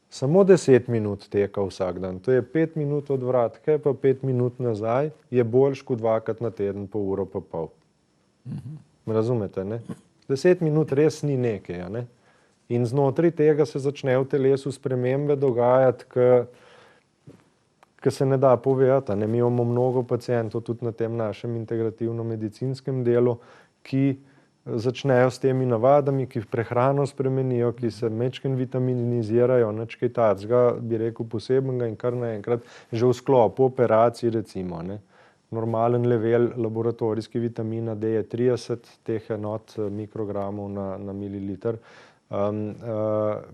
samo 10 minut teka vsak dan, to je 5 minut od vratke pa 5 minut nazaj, je boljš kot 2-krat na teden po uro pa pol. Razumete, 10 minut res ni nekaj, In znotraj tega se začnejo v telesu spremembe dogajati, ki se ne da povedati. Mi imamo mnogo pacientov tudi na tem našem integrativno-medicinskem delu, ki začnejo s temi navadami, ki prehrano spremenijo, ki se majčkeno vitaminizirajo, nič kaj takega, bi rekel, posebnega in kar naenkrat že v sklopu operacij recimo, ne. Normalen level laboratorijski vitamina D je 30 teh enot mikrogramov na mililiter.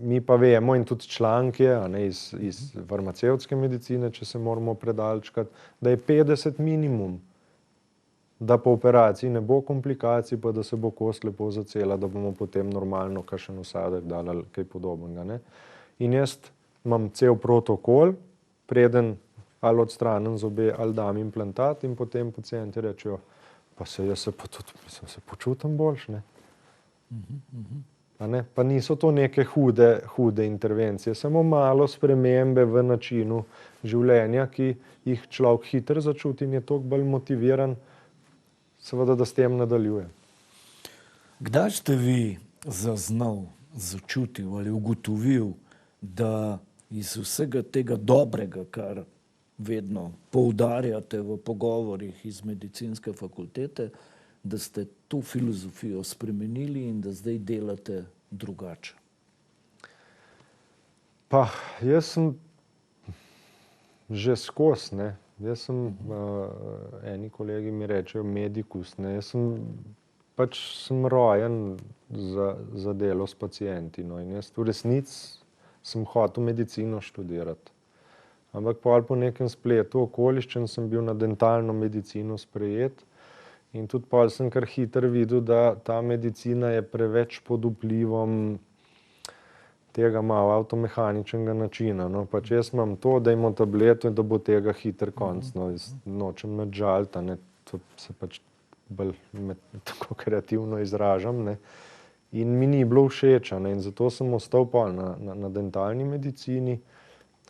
Mi pa vemo in tudi članek je, a ne, iz farmacevtske medicine, če se moramo predalčkati, da je 50 minimum, da po operaciji ne bo komplikacij, pa da se bo kost lepo zacela, da bomo potem normalno kakšen vsadek dali ali kaj podobnega, ne. In jaz imam cel protokol, preden ali odstranim zobe ali dam implantat in potem pacienti rečejo, pa se jaz se pa tudi, mislim, se počutim boljše, ne. A ne, pa niso to neke hude intervencije, samo malo spremembe v načinu življenja, ki jih človek hitro začuti in je toliko bolj motiviran, seveda, da s tem nadaljuje. Kdaj ste vi zaznal, začutil ali ugotovil, da iz vsega tega dobrega, kar vedno poudarjate v pogovorih iz medicinske fakultete, da ste to filozofijo spremenili in da zdaj delate drugače? Pa jaz sem že skozi, ne. Jaz sem, eni kolegi mi rečejo medikus, ne. Jaz sem rojen za delo s pacienti, no, in jaz v resnici sem hotel medicino študirati. Ampak pol po nekem spletu okoliščin sem bil na dentalno medicino sprejet in tudi pol sem kar hitro videl, da ta medicina je preveč pod vplivom tega malo avtomehaničnega načina, no, pač jaz imam to, dajmo tableto in da bo tega hitro konc, no, jaz nočem nič žaliti, a ne, to se pač bolj tako kreativno izražam, ne, in mi ni bilo všeč, a ne, in zato sem ostal pol na dentalni medicini,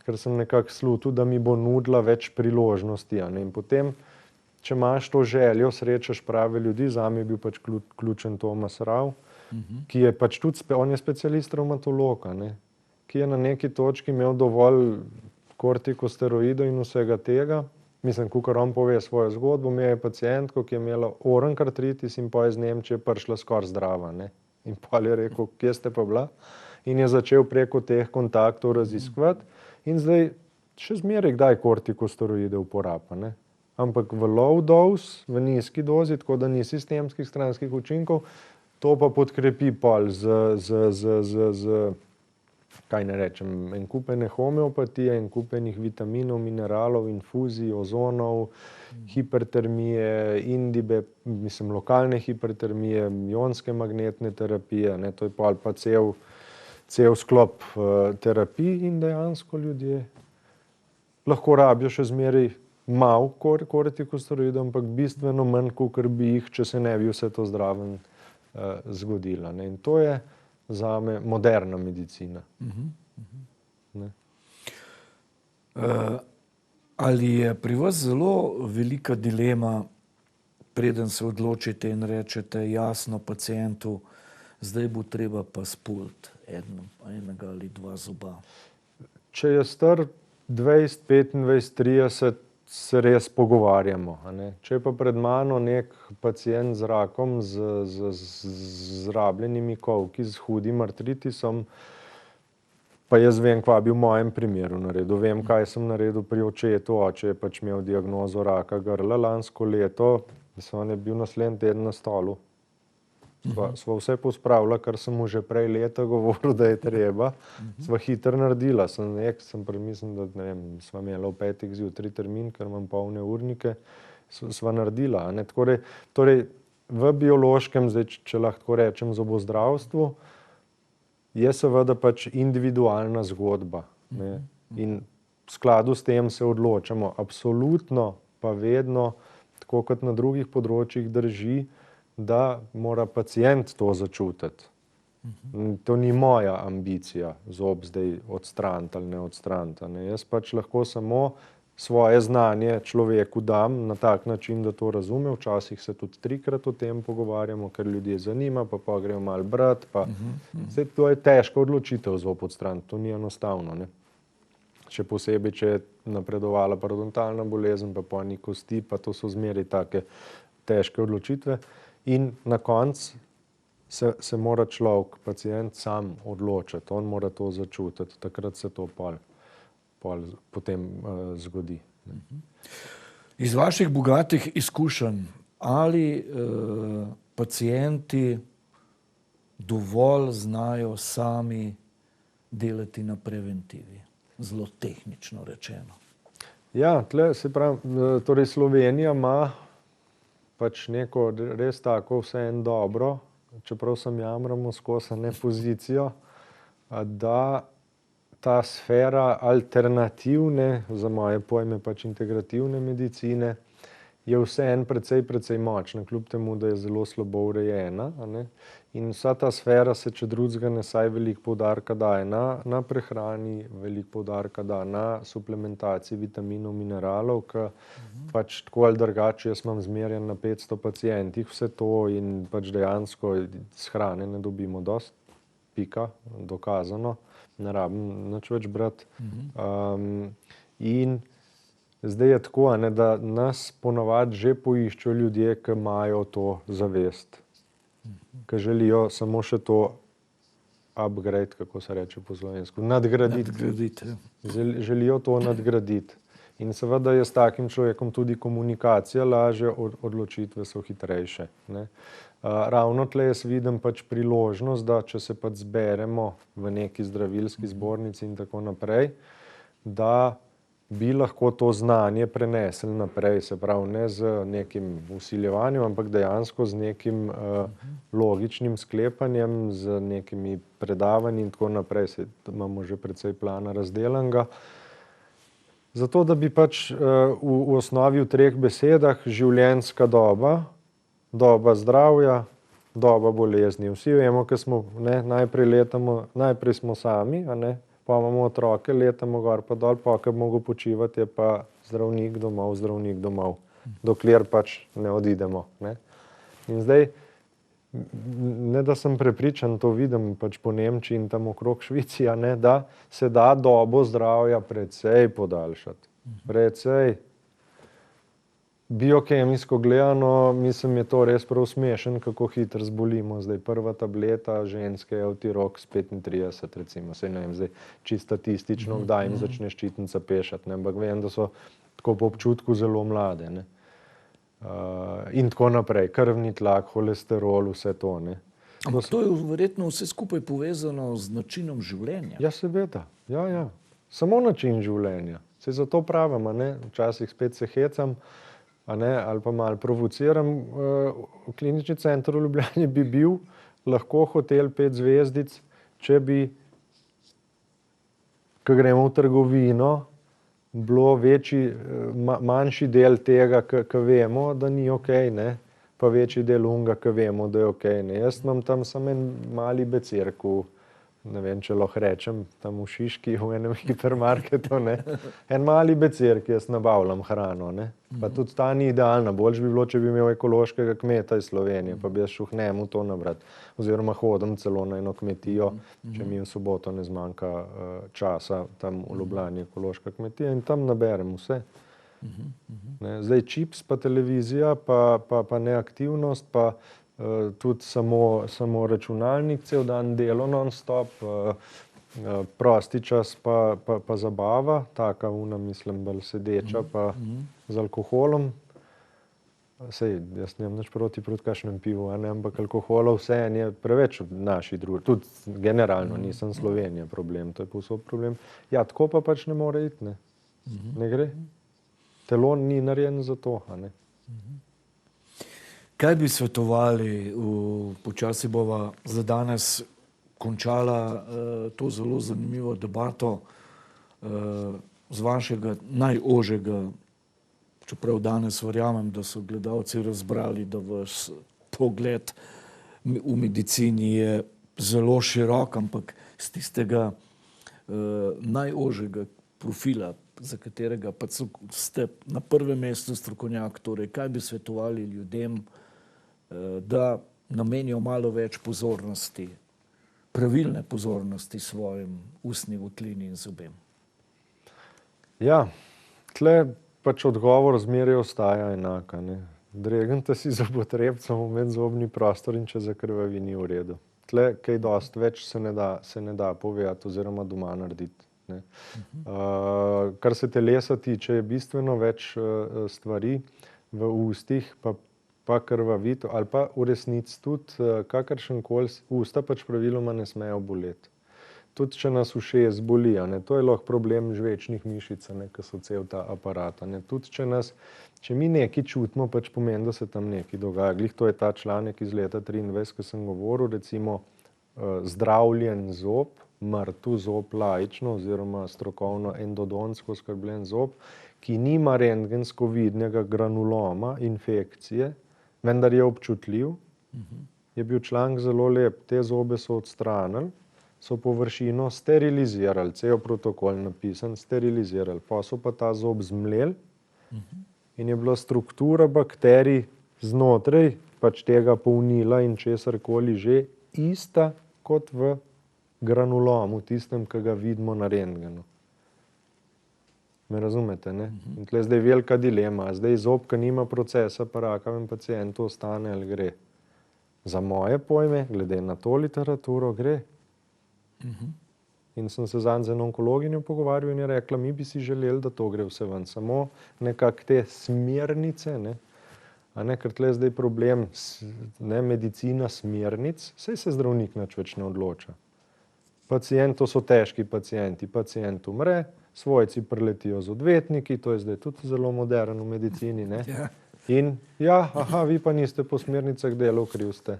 ker sem nekako slutil, da mi bo nudila več priložnosti, a ne, in potem, če imaš to željo, srečaš prave ljudi, zame je bil pač ključen Tomas Rav, ki je pač tudi, on je specialist revmatolog, a ne, ki je na neki točki imel dovolj kortikosteroidov in vsega tega, mislim, kakor on pove svojo zgodbo, imel je pacientko, ki je imela orank artritis in pa je iz Nemčije prišla skoraj zdrava, ne, in pol je rekel, kje ste pa bila, in je začel preko teh kontaktov raziskovati in zdaj še zmeraj kdaj kortikosteroide uporaba, ne, ampak v low dose, v nizki dozi, tako da ni sistemskih stranskih učinkov, to pa podkrepi pol kaj ne rečem, en kup ene homeopatije, en kup enih vitaminov, mineralov, infuzij, ozonov, hipertermije, indibe, mislim, lokalne hipertermije, ionske magnetne terapije, ne, to je pol pa cel sklop terapij in dejansko ljudje lahko rabijo še zmeraj malo kortikosteroidov, ampak bistveno manj, kakor bi jih, če se ne bi vse to zraven zgodilo, ne, in to je zame moderna medicina. Ne. Ali je pri vas zelo velika dilema, preden se odločite in rečete jasno pacientu, zdaj bo treba pa spuliti enega ali dva zoba? Če je star 20, 25, 30, se res pogovarjamo, a ne. Če je pa pred mano nek pacient z rakom, z rabljenimi kolki, z hudim artritisom, pa jaz vem, kva bi v mojem primeru naredil. Vem, kaj sem naredil pri očetu, oče je pač imel diagnozo raka grla lansko leto, on je bil naslednji teden na stolu. Sva vse pospravila, kar sem mu že prej leta govoril, da je treba. Sva hitro naredila. Sem premislil, da ne vem, sva imela v 5. zjutraj termin, ker imam polne urnike, sva naredila, a ne. Torej, v biološkem, zdaj, če lahko rečem, zobozdravstvu, je seveda pač individualna zgodba, ne. In v skladu s tem se odločamo. Absolutno pa vedno, tako kot na drugih področjih, drži, da mora pacient to začutiti. To ni moja ambicija, zob zdaj odstraniti ali ne odstraniti, a ne. Jaz pač lahko samo svoje znanje človeku dam na tak način, da to razume. Včasih se tudi 3-krat o tem pogovarjamo, ker ljudje zanima, pa grejo malo brati, pa zdaj to je težka odločitev zob odstraniti, to ni enostavno, ne. Še posebej, če je napredovala parodontalna bolezen, pa ni kosti, pa to so zmeraj take težke odločitve. In na koncu se mora človek, pacient sam odločiti, on mora to začutiti, takrat se to potem zgodi. Iz vaših bogatih izkušenj, ali pacienti dovolj znajo sami delati na preventivi, zelo tehnično rečeno? Ja, tle se pravi, torej Slovenija ima pač neko res tako vseeno dobro, čeprav sem jamramo skozi pozicijo, da ta sfera alternativne, za moje pojme pač integrativne medicine, je vseeno precej močna, kljub temu, da je zelo slabo urejena, a ne. In vsa ta sfera se, če drugega ne, saj veliko poudarka daje na prehrani, veliko poudarka da na suplementaciji vitaminov, mineralov, ke pač tako ali drugače, jaz imam zmerjan na 500 pacientih vse to in pač dejansko s hrane ne dobimo dosti, pika, dokazano, ne rabim nič več brati. In zdaj je tako, a ne, da nas ponavadi že poiščejo ljudje, ki imajo to zavest, ki želijo samo še to upgrade, kako se reče po slovensko, nadgraditi. Želijo to nadgraditi. In seveda je s takim človekom tudi komunikacija lažja, odločitve so hitrejše, ne. Ravno tle jaz vidim pač priložnost, da če se pač zberemo v neki zdravilski zbornici in tako naprej, da bi lahko to znanje prenesli naprej, se pravi ne z nekim vsiljevanjem, ampak dejansko z nekim logičnim sklepanjem, z nekimi predavanji in tako naprej, saj imamo že precej plana razdelanega. Zato, da bi pač v osnovi v 3 besedah življenjska doba, doba zdravja, doba bolezni. Vsi vemo, ke smo, ne, najprej smo sami, a ne, pa imamo otroke, letamo gor pa dol, pa ke bi mogel počivati, je pa zdravnik domov, dokler pač ne odidemo, ne. In zdaj, ne da sem prepričan, to vidim pač po Nemčiji in tam okrog Švici, a ne, da se da dobo zdravja precej podaljšati. Precej. Biokemijsko gledano, mislim, je to res prav smešno, kako hitro zbolimo. Zdaj prva tableta ženske je Eutirox 35, recimo, saj ne vem, zdaj čisto statistično, kdaj jim začne ščitnica pešati, ne, ampak vem, da so tako po občutku zelo mlade, ne. In tako naprej, krvni tlak, holesterol, vse to, ne. Ampak to je verjetno vse skupaj povezano z načinom življenja. Ja, seveda, ja. Samo način življenja. Saj zato pravim, a ne, včasih spet se hecam, a ne, ali pa malo provociram. Klinični center v Ljubljani bi bil lahko hotel 5 zvezdic, če bi, ko gremo v trgovino, bilo manjši del tega, ke vemo, da ni okej, ne, pa večji del onega, ke vemo, da je okej, ne. Jaz imam tam samo en mali becirk ne vem, če lahko rečem, tam v Šiški, v enem hipermarketu, ne. En mali becirk, jaz nabavljam hrano, ne. Pa tudi ta ni idealna, boljše bi bilo, če bi imel ekološkega kmeta iz Slovenije, pa bi jaz šel k njemu to nabrat. Oziroma hodim celo na eno kmetijo, če mi v soboto ne zmanjka časa, tam v Ljubljani ekološka kmetija, in tam naberem vse. Ne, zdaj čips pa televizija pa neaktivnost pa tudi samo računalnik, cel dan delo non-stop, prosti čas pa zabava, taka mislim, bolj sedeča pa z alkoholom. Saj, jaz nimam nič proti kakšnem pivu, a ne, ampak alkohola vseeno je preveč v naši družbi, tudi generalno, nisem Slovenija problem, to je povsod problem. Ja, tako pa pač ne more iti, ne. Ne gre. Telo ni narejeno za to, a ne. Kaj bi svetovali, počasi bova za danes končala to zelo zanimivo debato z vašega najožjega, čeprav danes verjamem, da so gledalci razbrali, da vaš pogled v medicini je zelo širok, ampak z tistega najožjega profila, za katerega pa ste na prvem mestu strokovnjak, torej kaj bi svetovali ljudem, da namenijo malo več pozornosti, pravilne pozornosti svojim ustni votlini in zobem? Ja, tle pač odgovor zmeraj ostaja enak, ne. dregnite si zobotrebcem, imeti zobni prostor in če zakrvavi, ni v redu. Tle kaj dosti več se ne da povedati oziroma doma narediti. Ne. Kar se telesa tiče, je bistveno več stvari v ustih, pa krvavito, ali pa v resnici tudi kakršenkoli usta pač praviloma ne smejo boleti. Tudi če nas ušes boli, to je lahko problem žvečnih mišic, ki so cel ta aparat. Tudi če mi nekaj čutimo, pač pomeni, da se tam nekaj dogaja. Glih to je ta članek iz leta 23, ki sem govoril, recimo zdravljen zob, mrtev zob laično oziroma strokovno endodontsko oskrbljen zob, ki nima rentgensko vidnega granuloma, infekcije, vendar je občutljiv, je bil članek zelo lep. Te zobe so odstranili, so površino sterilizirali, cel protokol napisan, sterilizirali, pa so pa ta zob zmleli in je bila struktura bakterij znotraj pač tega polnila in česarkoli že ista kot v granulomu, tistem, ki ga vidimo na rentgenu. Me razumete, ne? In tle zdaj velika dilema, zdaj zob, ki nima procesa, pa rakavem pacientu ostane ali gre. Za moje pojme, glede na to literaturo, gre. In sem se zadnjič z eno onkologinjo pogovarjal in je rekla, mi bi si želeli, da to gre vse ven. Samo nekako te smernice, ker tle zdaj problem, medicina smernic, saj se zdravnik nič več ne odloča. Pacient, to so težki pacienti, pacient umre, svojci priletijo z odvetniki, to je zdaj tudi zelo moderno v medicini, ne? In vi pa niste po smernicah delal, kriv ste.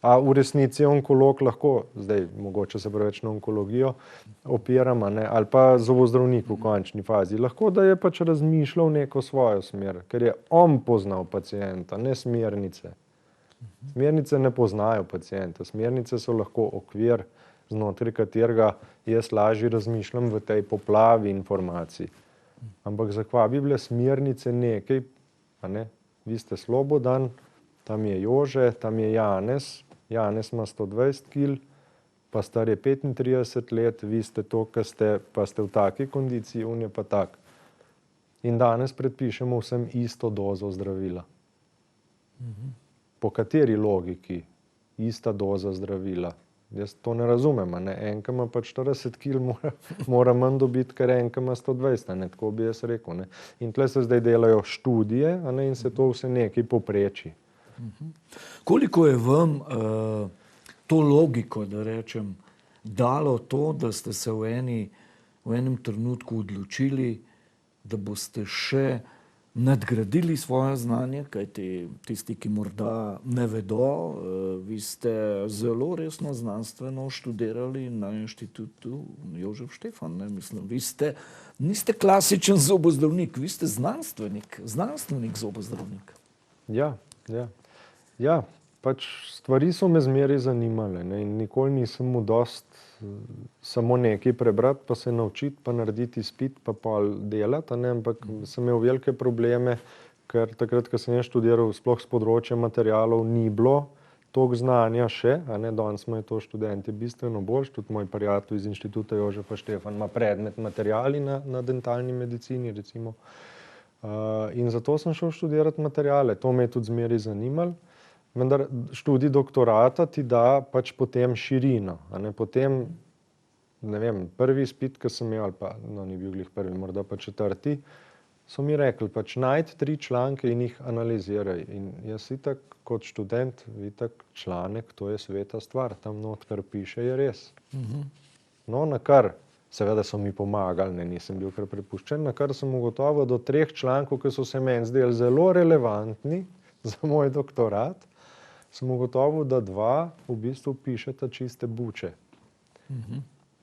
A v resnici je onkolog lahko, zdaj mogoče se preveč na onkologijo opiram, ali pa zobozdravnik v končni fazi, lahko da je pač razmišljal neko svojo smer, ker je on poznal pacienta, ne smernice. Smernice ne poznajo pacienta, smernice so lahko okvir, znotraj katerega jaz lažje razmišljam v tej poplavi informacij. Ampak zakva bi bile smernice nekaj, vi ste Slobodan, tam je Jože, tam je Janez, Janez ima 120 kil, pa star je 35 let, vi ste to, pa ste v taki kondiciji, on je pa tak. In danes predpišemo vsem isto dozo zdravila. Po kateri logiki ista doza zdravila? Jaz to ne razumem, enka ima pa 40 kil, mora manj dobiti, ker enka ima 120, tako bi jaz rekel. In tle se zdaj delajo študije, in se to vse nekaj popreči. Koliko je vam to logiko, da rečem, dalo to, da ste se v enem trenutku odločili, da boste še nadgradili svoje znanje, kajti tisti, ki morda ne vedo, vi ste zelo resno znanstveno študirali na inštitutu Jožef Štefan, mislim, vi niste klasičen zobozdravnik, vi ste znanstvenik zobozdravnik. Ja, pač stvari so me zmeraj zanimale, in nikoli nisem mu dost samo nekaj prebrati, pa se naučiti, pa narediti izpit, pa pol delati, ampak sem imel velike probleme, ker takrat, ko sem jaz študiral, sploh s področja materialov ni bilo toliko znanja še, danes imajo to študenti bistveno boljše, tudi moj prijatelj iz inštituta Jožefa Štefan ima predmet materiali na dentalni medicini, recimo. In zato sem šel študirati materiale, to me je tudi zmeraj zanimalo. Vendar študij doktorata ti da pač potem širino. Potem, ne vem, prvi izpit, ki sem imel, ali pa, ni bil glih prvi, morda pa četrti, so mi rekli, pač najdi 3 članke in jih analiziraj. In jaz itak kot študent, itak članek, to je sveta stvar, tam not, kar piše, je res. No, na kar, seveda so mi pomagali, nisem bil kar prepuščen, na kar sem ugotovil do 3 člankov, ki so se meni zdeli zelo relevantni za moj doktorat, sem ugotovil, da 2 v bistvu pišeta čiste buče.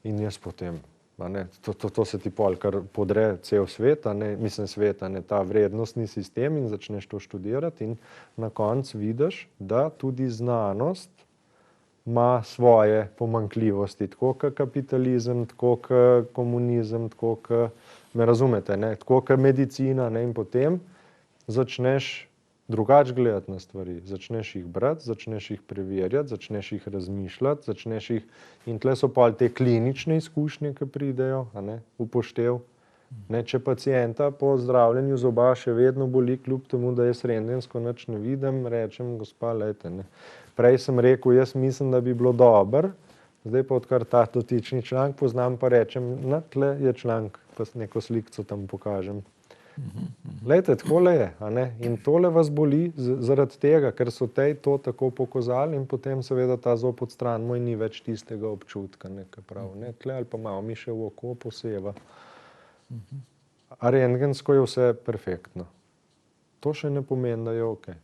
In jaz potem, to se ti pol kar podre cel svet, mislim svet, ta vrednostni sistem in začneš to študirati in na koncu vidiš, da tudi znanost ima svoje pomanjkljivosti, tako kot kapitalizem, tako kot komunizem, tako kot, me razumete, tako kot medicina, in potem začneš drugače gledati na stvari, začneš jih brati, začneš jih preverjati, začneš jih razmišljati, in tle so pa te klinične izkušnje, ki pridejo, upoštev, Ne, če pacienta po zdravljenju zoba še vedno boli, kljub temu, da jaz rentgensko nič ne vidim, rečem, gospa, lejte, ne. Prej sem rekel, jaz mislim, da bi bilo dobro, zdaj pa odkar ta dotični članek poznam, pa rečem, na tle je članek, pa neko slikco tam pokažem. Lejte, takole je, a ne, in tole vas boli zaradi tega, ker so tej to tako pokazali in potem seveda ta zob odstranimo in ni več tistega občutka, ne, ke prav, ne, tle ali pa malo mi še v oko poseva. A rentgensko je vse perfektno. To še ne pomeni, da je okej.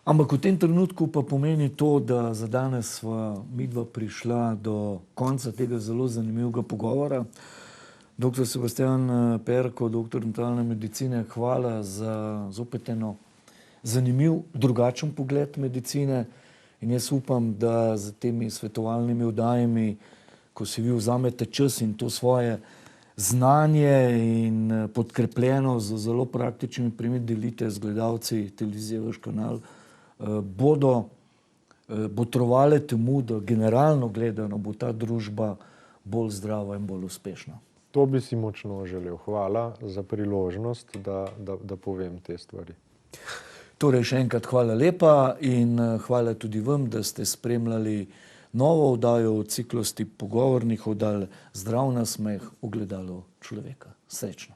Ampak v tem trenutku pa pomeni to, da za danes sva midva prišla do konca tega zelo zanimivega pogovora. Doktor Sebastijan Perko, doktor dentalne medicine, hvala za zopet eno zanimiv, drugačen pogled medicine in jaz upam, da z temi svetovalnimi oddajami, ko si vi vzamete čas in to svoje znanje in podkrepljeno z zelo praktičnimi primeri delite z gledalci televizije Vaš kanal, bodo botrovale temu, da generalno gledano bo ta družba bolj zdrava in bolj uspešna. To bi si močno želel. Hvala za priložnost, da povem te stvari. Torej še enkrat hvala lepa in hvala tudi vam, da ste spremljali novo oddajo v ciklosti pogovornih oddaj Zdrav nasmeh, ogledalo človeka. Srečno.